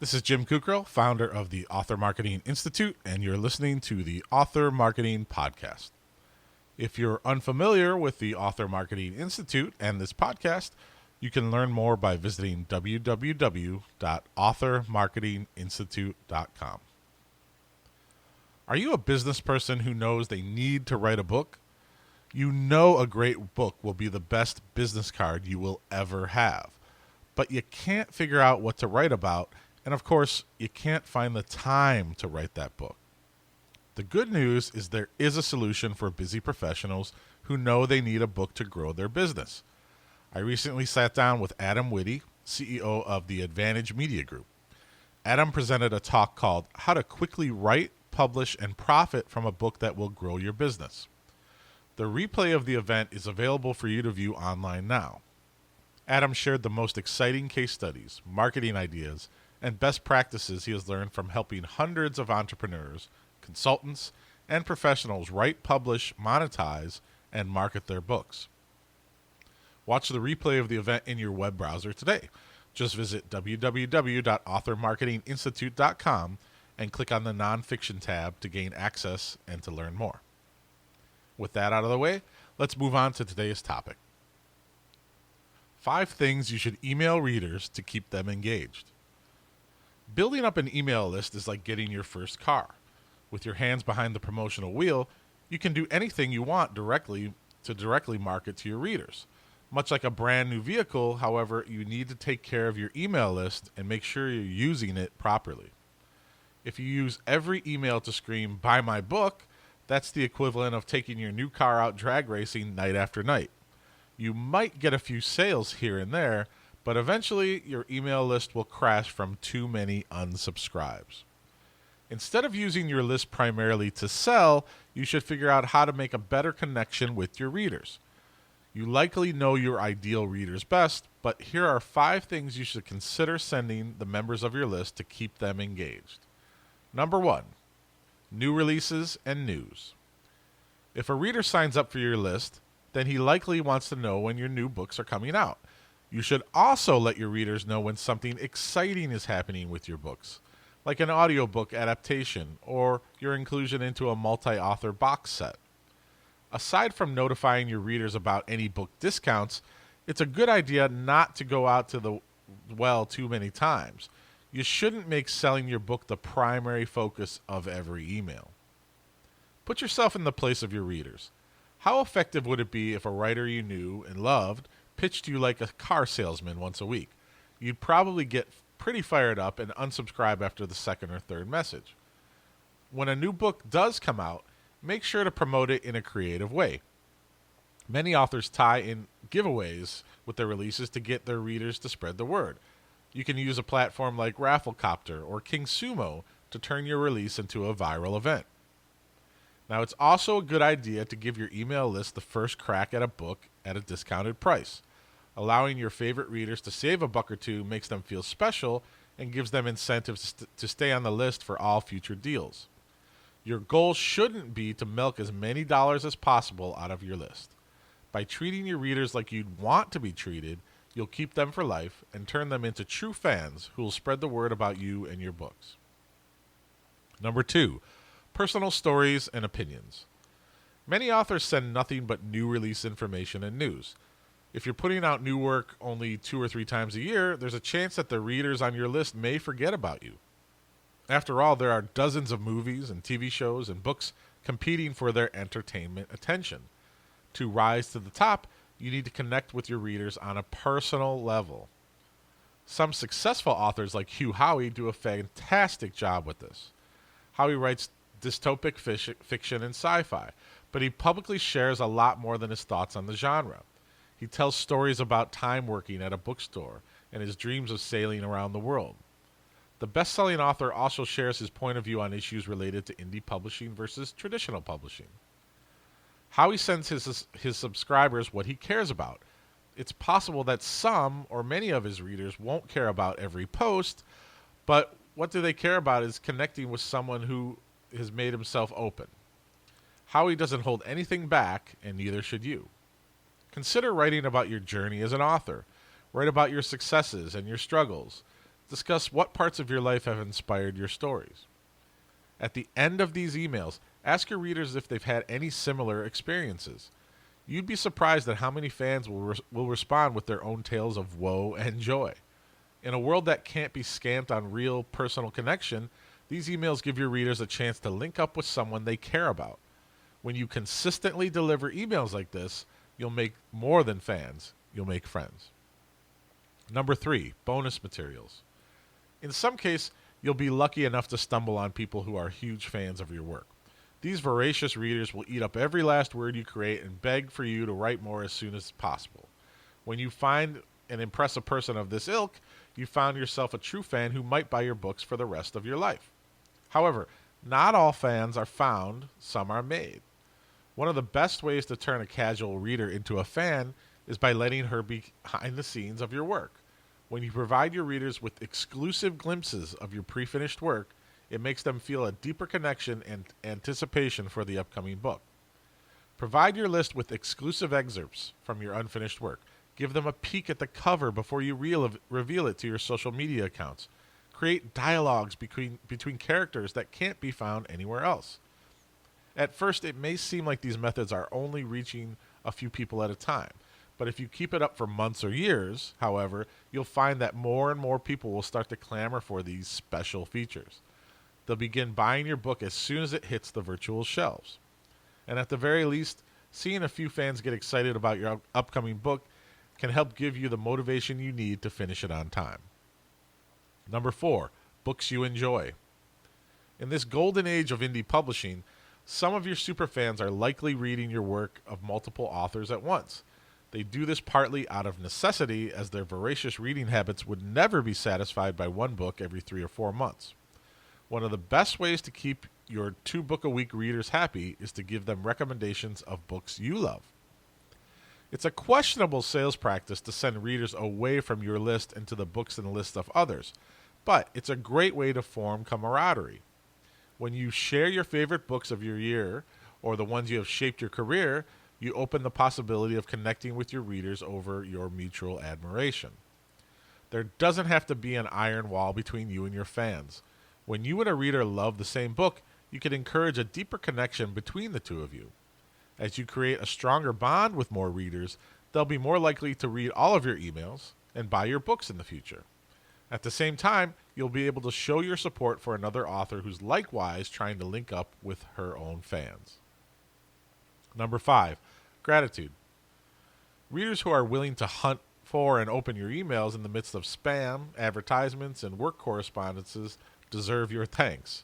This is Jim Kukrow, founder of the Author Marketing Institute, and you're listening to the Author Marketing Podcast. If you're unfamiliar with the Author Marketing Institute and this podcast, you can learn more by visiting www.authormarketinginstitute.com. Are you a business person who knows they need to write a book? You know a great book will be the best business card you will ever have, but you can't figure out what to write about, and of course, you can't find the time to write that book. The good news is there is a solution for busy professionals who know they need a book to grow their business. I recently sat down with Adam Whitty, CEO of the Advantage Media Group. Adam presented a talk called How to Quickly Write, Publish, and Profit from a Book That Will Grow Your Business. The replay of the event is available for you to view online now. Adam shared the most exciting case studies, marketing ideas, and best practices he has learned from helping hundreds of entrepreneurs, consultants, and professionals write, publish, monetize, and market their books. Watch the replay of the event in your web browser today. Just visit www.authormarketinginstitute.com and click on the Nonfiction tab to gain access and to learn more. With that out of the way, let's move on to today's topic. 5 things you should email readers to keep them engaged. Building up an email list is like getting your first car. With your hands behind the promotional wheel, you can do anything you want directly market to your readers. Much like a brand new vehicle, however, you need to take care of your email list and make sure you're using it properly. If you use every email to scream, "Buy my book," that's the equivalent of taking your new car out drag racing night after night. You might get a few sales here and there, but eventually your email list will crash from too many unsubscribes. Instead of using your list primarily to sell, you should figure out how to make a better connection with your readers. You likely know your ideal readers best, but here are 5 things you should consider sending the members of your list to keep them engaged. Number 1, new releases and news. If a reader signs up for your list, then he likely wants to know when your new books are coming out. You should also let your readers know when something exciting is happening with your books, like an audiobook adaptation or your inclusion into a multi-author box set. Aside from notifying your readers about any book discounts, it's a good idea not to go out to the well too many times. You shouldn't make selling your book the primary focus of every email. Put yourself in the place of your readers. How effective would it be if a writer you knew and loved pitched you like a car salesman once a week? You'd probably get pretty fired up and unsubscribe after the second or third message. When a new book does come out, make sure to promote it in a creative way. Many authors tie in giveaways with their releases to get their readers to spread the word. You can use a platform like Rafflecopter or King Sumo to turn your release into a viral event. Now, it's also a good idea to give your email list the first crack at a book at a discounted price. Allowing your favorite readers to save a buck or two makes them feel special and gives them incentives to stay on the list for all future deals. Your goal shouldn't be to milk as many dollars as possible out of your list. By treating your readers like you'd want to be treated, you'll keep them for life and turn them into true fans who will spread the word about you and your books. Number 2, personal stories and opinions. Many authors send nothing but new release information and news. If you're putting out new work only 2 or 3 times a year, there's a chance that the readers on your list may forget about you. After all, there are dozens of movies and TV shows and books competing for their entertainment attention. To rise to the top, you need to connect with your readers on a personal level. Some successful authors like Hugh Howey do a fantastic job with this. Howey writes dystopic fiction and sci-fi, but he publicly shares a lot more than his thoughts on the genre. He tells stories about time working at a bookstore and his dreams of sailing around the world. The best-selling author also shares his point of view on issues related to indie publishing versus traditional publishing. Howey sends his subscribers what he cares about. It's possible that some or many of his readers won't care about every post, but what do they care about is connecting with someone who has made himself open. Howey doesn't hold anything back, and neither should you. Consider writing about your journey as an author. Write about your successes and your struggles. Discuss what parts of your life have inspired your stories. At the end of these emails, ask your readers if they've had any similar experiences. You'd be surprised at how many fans will respond with their own tales of woe and joy. In a world that can't be scamped on real personal connection, these emails give your readers a chance to link up with someone they care about. When you consistently deliver emails like this, you'll make more than fans, you'll make friends. Number 3, bonus materials. In some case, you'll be lucky enough to stumble on people who are huge fans of your work. These voracious readers will eat up every last word you create and beg for you to write more as soon as possible. When you find and impress a person of this ilk, you found yourself a true fan who might buy your books for the rest of your life. However, not all fans are found, some are made. One of the best ways to turn a casual reader into a fan is by letting her be behind the scenes of your work. When you provide your readers with exclusive glimpses of your pre-finished work, it makes them feel a deeper connection and anticipation for the upcoming book. Provide your list with exclusive excerpts from your unfinished work. Give them a peek at the cover before you reveal it to your social media accounts. Create dialogues between characters that can't be found anywhere else. At first, it may seem like these methods are only reaching a few people at a time. But if you keep it up for months or years, however, you'll find that more and more people will start to clamor for these special features. They'll begin buying your book as soon as it hits the virtual shelves. And at the very least, seeing a few fans get excited about your upcoming book can help give you the motivation you need to finish it on time. Number 4, books you enjoy. In this golden age of indie publishing, some of your superfans are likely reading your work of multiple authors at once. They do this partly out of necessity, as their voracious reading habits would never be satisfied by one book every 3 or 4 months. One of the best ways to keep your 2-book-a-week readers happy is to give them recommendations of books you love. It's a questionable sales practice to send readers away from your list and to the books in the list of others, but it's a great way to form camaraderie. When you share your favorite books of your year, or the ones you have shaped your career, you open the possibility of connecting with your readers over your mutual admiration. There doesn't have to be an iron wall between you and your fans. When you and a reader love the same book, you can encourage a deeper connection between the two of you. As you create a stronger bond with more readers, they'll be more likely to read all of your emails and buy your books in the future. At the same time, you'll be able to show your support for another author who's likewise trying to link up with her own fans. Number 5, gratitude. Readers who are willing to hunt for and open your emails in the midst of spam, advertisements, and work correspondences deserve your thanks.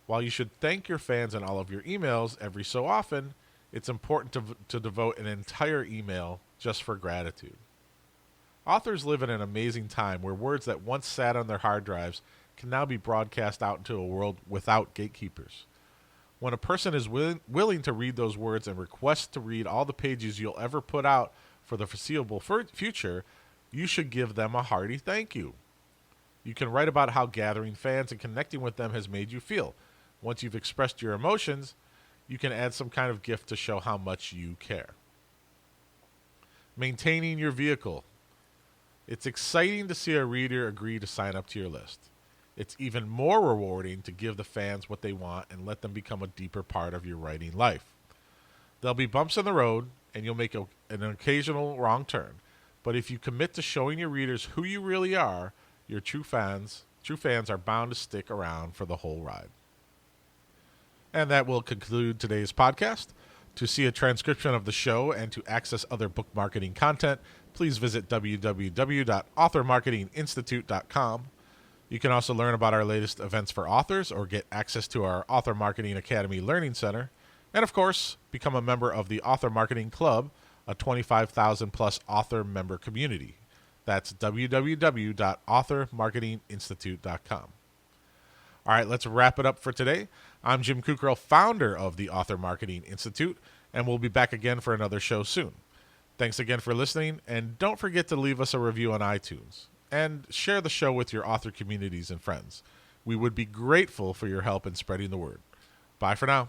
While you should thank your fans in all of your emails every so often, it's important to devote an entire email just for gratitude. Authors live in an amazing time where words that once sat on their hard drives can now be broadcast out into a world without gatekeepers. When a person is willing to read those words and request to read all the pages you'll ever put out for the foreseeable future, you should give them a hearty thank you. You can write about how gathering fans and connecting with them has made you feel. Once you've expressed your emotions, you can add some kind of gift to show how much you care. Maintaining your vehicle. It's exciting to see a reader agree to sign up to your list. It's even more rewarding to give the fans what they want and let them become a deeper part of your writing life. There'll be bumps in the road, and you'll make an occasional wrong turn. But if you commit to showing your readers who you really are, your true fans are bound to stick around for the whole ride. And that will conclude today's podcast. To see a transcription of the show and to access other book marketing content, please visit www.authormarketinginstitute.com. You can also learn about our latest events for authors or get access to our Author Marketing Academy Learning Center. And of course, become a member of the Author Marketing Club, a 25,000 plus author member community. That's www.authormarketinginstitute.com. All right, let's wrap it up for today. I'm Jim Kukral, founder of the Author Marketing Institute, and we'll be back again for another show soon. Thanks again for listening, and don't forget to leave us a review on iTunes, and share the show with your author communities and friends. We would be grateful for your help in spreading the word. Bye for now.